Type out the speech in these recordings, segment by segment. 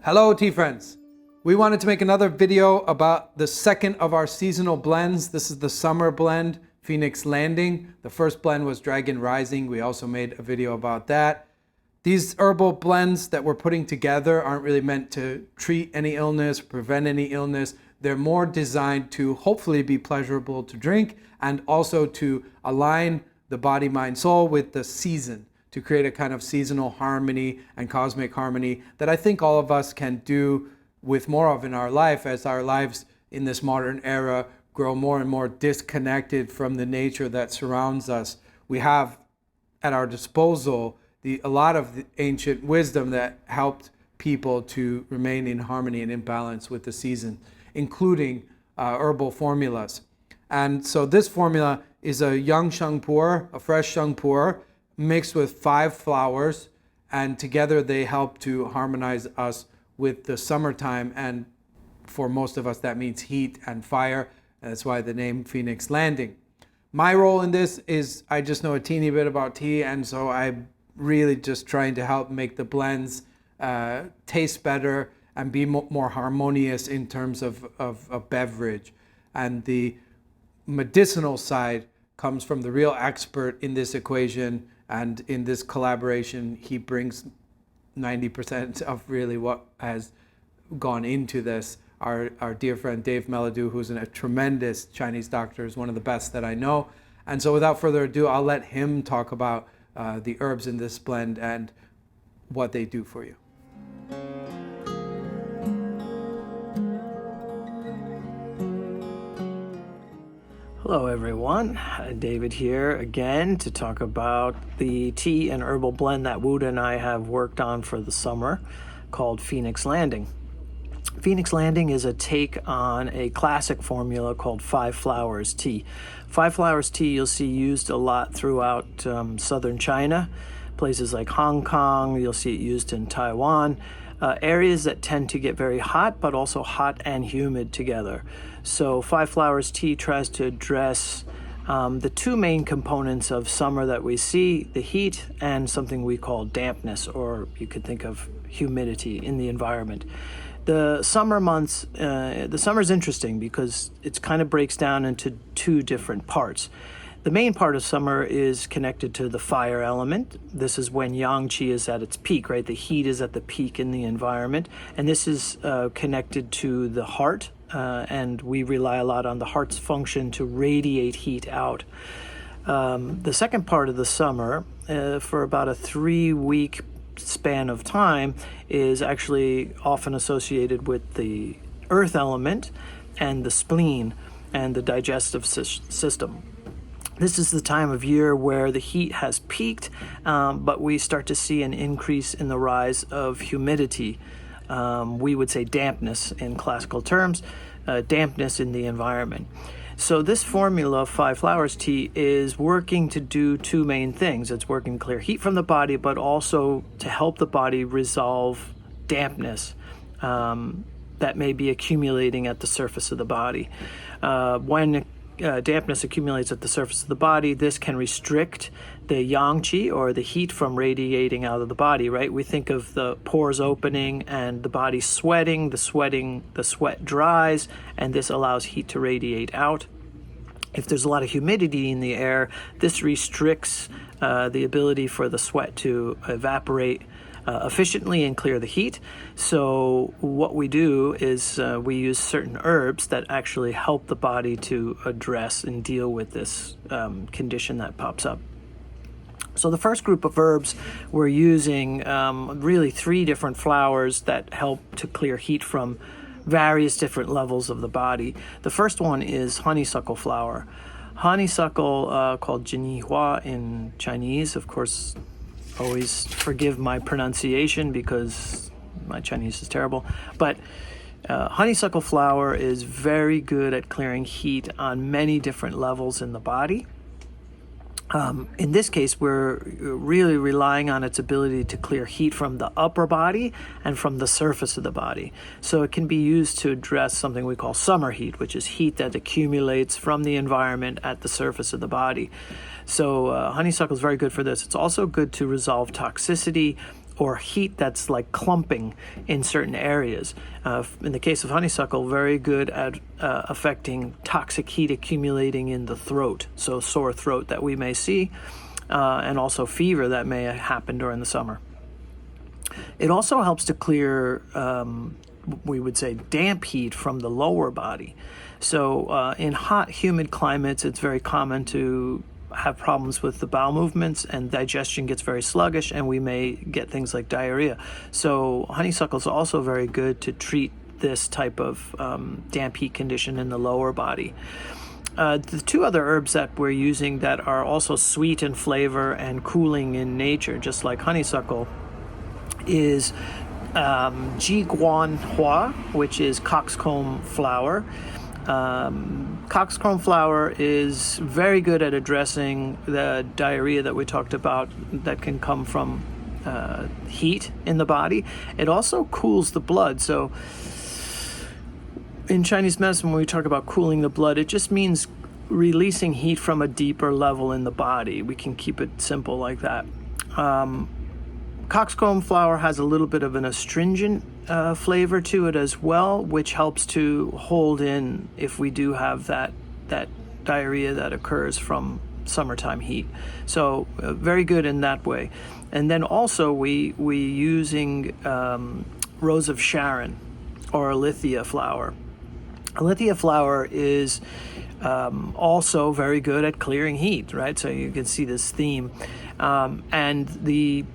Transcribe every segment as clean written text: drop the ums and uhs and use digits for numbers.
Hello tea friends. We wanted to make another video about the second of our seasonal blends. This is the summer blend, Phoenix Landing. The first blend was Dragon Rising. We also made a video about that. These herbal blends that we're putting together aren't really meant to treat any illness, prevent any illness. They're more designed to hopefully be pleasurable to drink and also to align the body, mind, soul with the season, to create a kind of seasonal harmony and cosmic harmony that I think all of us can do with more of in our life as our lives in this modern era grow more and more disconnected from the nature that surrounds us. We have at our disposal a lot of the ancient wisdom that helped people to remain in harmony and in balance with the season, including herbal formulas. And so this formula is a young sheng pu'er, a fresh sheng pu'er, mixed with 5 flowers, and together they help to harmonize us with the summertime, and for most of us that means heat and fire, and that's why the name Phoenix Landing. My role in this is I just know a teeny bit about tea, and so I'm really just trying to help make the blends taste better and be more harmonious in terms of a beverage. And the medicinal side comes from the real expert in this equation, and in this collaboration he brings 90% of really what has gone into this. Our dear friend Dave Meladu, who's a tremendous Chinese doctor, is one of the best that I know. And so without further ado, I'll let him talk about the herbs in this blend and what they do for you. Hello everyone, David here again to talk about the tea and herbal blend that Wuda and I have worked on for the summer called Phoenix Landing. Phoenix Landing is a take on a classic formula called 5 flowers tea. 5 flowers tea you'll see used a lot throughout southern China, places like Hong Kong, you'll see it used in Taiwan. Areas that tend to get very hot, but also hot and humid together. So 5 flowers tea tries to address the 2 main components of summer that we see, the heat and something we call dampness, or you could think of humidity in the environment. The summer months, the summer's interesting because it kind of breaks down into 2 different parts. The main part of summer is connected to the fire element. This is when yang qi is at its peak, right? The heat is at the peak in the environment. And this is connected to the heart, and we rely a lot on the heart's function to radiate heat out. The second part of the summer, for about a 3-week span of time, is actually often associated with the earth element and the spleen and the digestive system. This is the time of year where the heat has peaked, but we start to see an increase in the rise of humidity. We would say dampness in classical terms, dampness in the environment. So this formula of 5 flowers tea is working to do 2 main things. It's working to clear heat from the body, but also to help the body resolve dampness that may be accumulating at the surface of the body. When dampness accumulates at the surface of the body, this can restrict the yang qi, or the heat from radiating out of the body, right? We think of the pores opening and the body sweating, the sweat dries, and this allows heat to radiate out. If there's a lot of humidity in the air, this restricts the ability for the sweat to evaporate efficiently and clear the heat. So what we do is we use certain herbs that actually help the body to address and deal with this condition that pops up. So the first group of herbs, we're using really 3 different flowers that help to clear heat from various different levels of the body. The first one is honeysuckle flower. Honeysuckle, called jinihua in Chinese, of course. Always forgive my pronunciation because my Chinese is terrible. But honeysuckle flower is very good at clearing heat on many different levels in the body. In this case, we're really relying on its ability to clear heat from the upper body and from the surface of the body. So it can be used to address something we call summer heat, which is heat that accumulates from the environment at the surface of the body. So honeysuckle is very good for this. It's also good to resolve toxicity or heat that's like clumping in certain areas. In the case of honeysuckle, very good at affecting toxic heat accumulating in the throat, so sore throat that we may see, and also fever that may happen during the summer. It also helps to clear, we would say, damp heat from the lower body. So in hot, humid climates, it's very common to have problems with the bowel movements, and digestion gets very sluggish, and we may get things like diarrhea. So honeysuckle is also very good to treat this type of damp heat condition in the lower body. The two other herbs that we're using that are also sweet in flavor and cooling in nature, just like honeysuckle, is Jiguanhua, which is coxcomb flower. Coxcomb flower is very good at addressing the diarrhea that we talked about that can come from heat in the body. It also cools the blood. So in Chinese medicine, when we talk about cooling the blood, it just means releasing heat from a deeper level in the body. We can keep it simple like that. Coxcomb flower has a little bit of an astringent flavor to it as well, which helps to hold in if we do have that diarrhea that occurs from summertime heat. So very good in that way. And then also we using Rose of Sharon or Alethea flower. Alethea flower is also very good at clearing heat, right? So you can see this theme. And the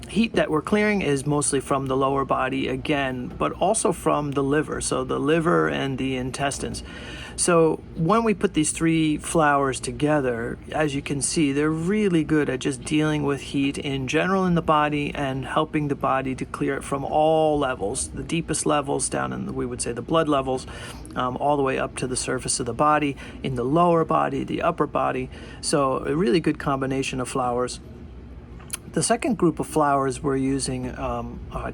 heat that we're clearing is mostly from the lower body again, but also from the liver, so the liver and the intestines. So when we put these three flowers together, as you can see, they're really good at just dealing with heat in general in the body and helping the body to clear it from all levels, the deepest levels down in we would say the blood levels, all the way up to the surface of the body, in the lower body, the upper body. So a really good combination of flowers. The second group of flowers, we're using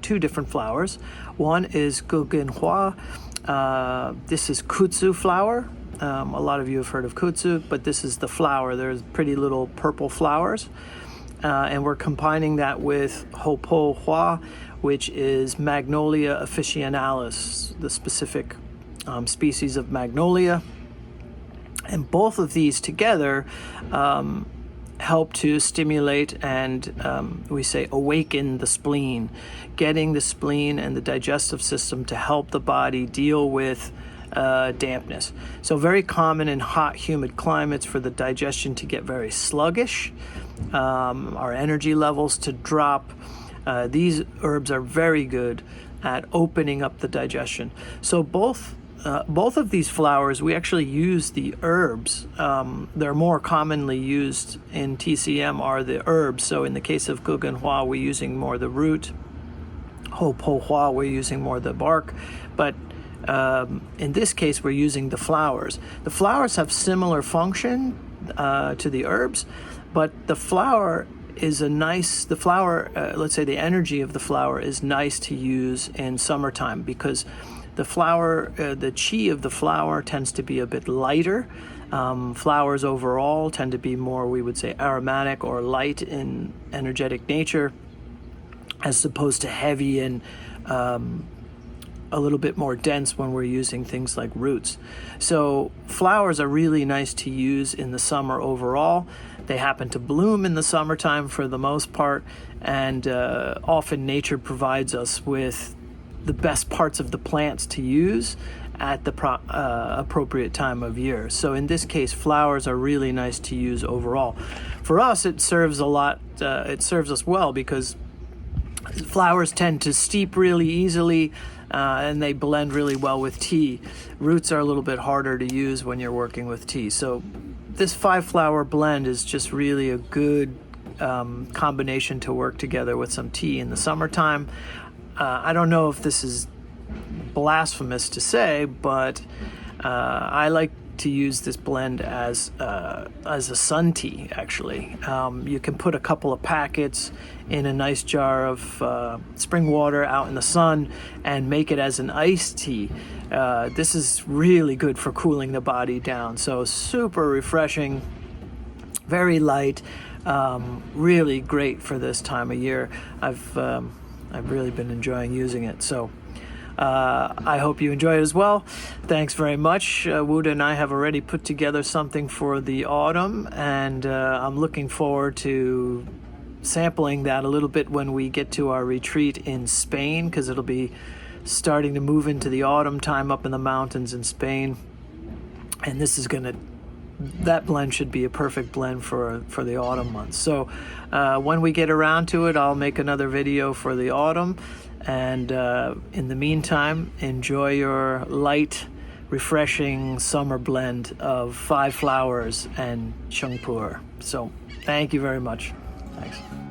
two different flowers. One is Gugenhua. This is kudzu flower. A lot of you have heard of kudzu, but this is the flower. There's pretty little purple flowers. And we're combining that with Hopo Hua, which is Magnolia officinalis, the specific species of magnolia. And both of these together help to stimulate and we say awaken the spleen, getting the spleen and the digestive system to help the body deal with dampness. So very common in hot, humid climates for the digestion to get very sluggish, our energy levels to drop. These herbs are very good at opening up the digestion. So both of these flowers, we actually use the herbs. They're more commonly used in TCM are the herbs. So in the case of Gugenhua, we're using more the root. Hopo Hua, we're using more the bark. But in this case, we're using the flowers. The flowers have similar function to the herbs, but the flower is let's say the energy of the flower is nice to use in summertime because the flower, the chi of the flower tends to be a bit lighter. Flowers overall tend to be more, we would say, aromatic or light in energetic nature, as opposed to heavy and a little bit more dense when we're using things like roots. So flowers are really nice to use in the summer overall. They happen to bloom in the summertime for the most part, and often nature provides us with the best parts of the plants to use at the appropriate time of year. So in this case, flowers are really nice to use overall. For us, it serves us well because flowers tend to steep really easily and they blend really well with tea. Roots are a little bit harder to use when you're working with tea. So this 5-flower blend is just really a good combination to work together with some tea in the summertime. I don't know if this is blasphemous to say, but I like to use this blend as a sun tea, actually. You can put a couple of packets in a nice jar of spring water out in the sun and make it as an iced tea. This is really good for cooling the body down. So super refreshing, very light, really great for this time of year. I've really been enjoying using it. So I hope you enjoy it as well. Thanks very much. Wuda and I have already put together something for the autumn, and I'm looking forward to sampling that a little bit when we get to our retreat in Spain, because it'll be starting to move into the autumn time up in the mountains in Spain. And this is that blend should be a perfect blend for the autumn months. So when we get around to it, I'll make another video for the autumn. And in the meantime, enjoy your light, refreshing summer blend of 5 flowers and Shengpur. So thank you very much. Thanks.